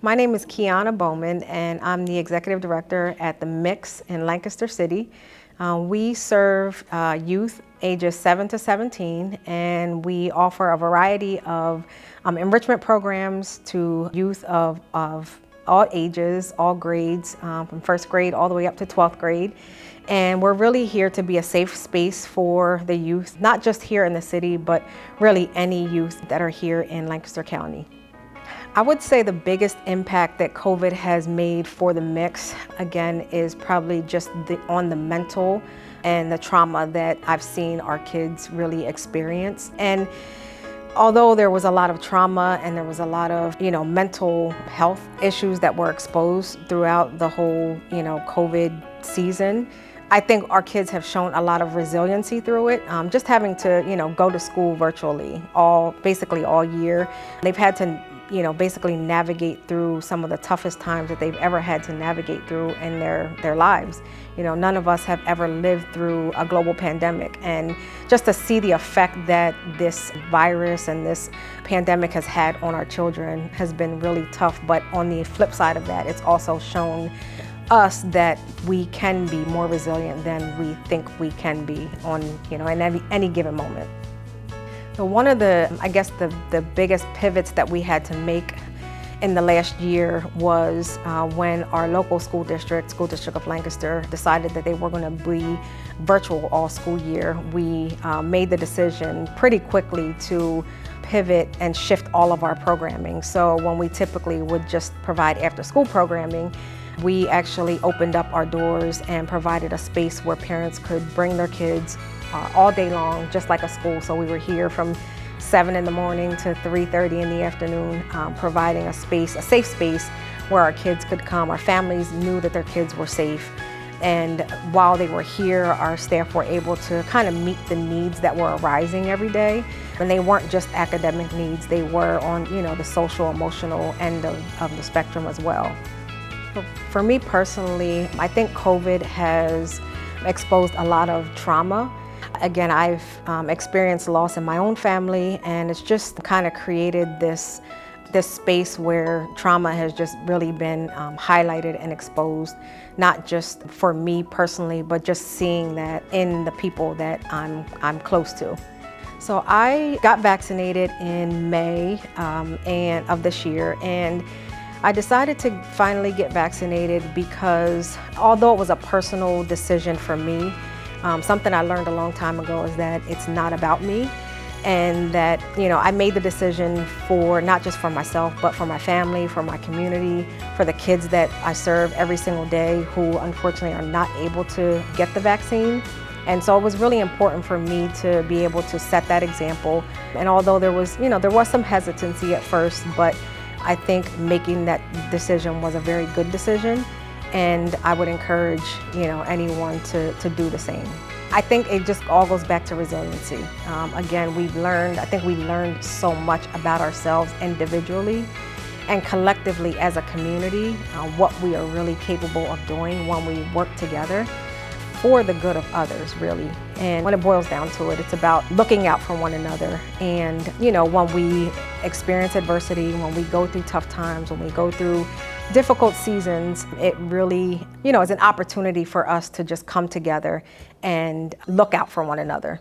My name is Kyonna Bowman, and I'm the Executive Director at the Mix in Lancaster City. We serve youth ages 7 to 17, and we offer a variety of enrichment programs to youth of all ages, all grades, from first grade all the way up to 12th grade. And we're really here to be a safe space for the youth, not just here in the city, but really any youth that are here in Lancaster County. I would say the biggest impact that COVID has made for the Mix, again, is probably just on the mental and the trauma that I've seen our kids really experience. And although there was a lot of trauma and there was a lot of, mental health issues that were exposed throughout the whole, COVID season, I think our kids have shown a lot of resiliency through it. Just having to, go to school virtually basically all year. They've had to basically navigate through some of the toughest times that they've ever had to navigate through in their lives. None of us have ever lived through a global pandemic, and just to see the effect that this virus and this pandemic has had on our children has been really tough. But on the flip side of that, it's also shown us that we can be more resilient than we think we can be in any given moment. So one of the biggest pivots that we had to make in the last year was when our local school district of Lancaster, decided that they were going to be virtual all school year. We made the decision pretty quickly to pivot and shift all of our programming. So when we typically would just provide after-school programming, we actually opened up our doors and provided a space where parents could bring their kids all day long, just like a school. So we were here from 7 in the morning to 3:30 in the afternoon, providing a safe space where our kids could come. Our families knew that their kids were safe. And while they were here, our staff were able to kind of meet the needs that were arising every day. And they weren't just academic needs, they were on the social, emotional end of the spectrum as well. For me personally, I think COVID has exposed a lot of trauma. Again, I've experienced loss in my own family, and it's just kind of created this space where trauma has just really been highlighted and exposed, not just for me personally, but just seeing that in the people that I'm close to. So I got vaccinated in May of this year, and I decided to finally get vaccinated because although it was a personal decision for me, something I learned a long time ago is that it's not about me, and that I made the decision for not just for myself, but for my family, for my community, for the kids that I serve every single day who unfortunately are not able to get the vaccine. And so it was really important for me to be able to set that example. And although there was some hesitancy at first, but I think making that decision was a very good decision, and I would encourage anyone to do the same. I think it just all goes back to resiliency. Again, I think we learned so much about ourselves individually and collectively as a community, what we are really capable of doing when we work together for the good of others, really. And when it boils down to it, it's about looking out for one another. And when we experience adversity, when we go through tough times, when we go through difficult seasons, it really is an opportunity for us to just come together and look out for one another.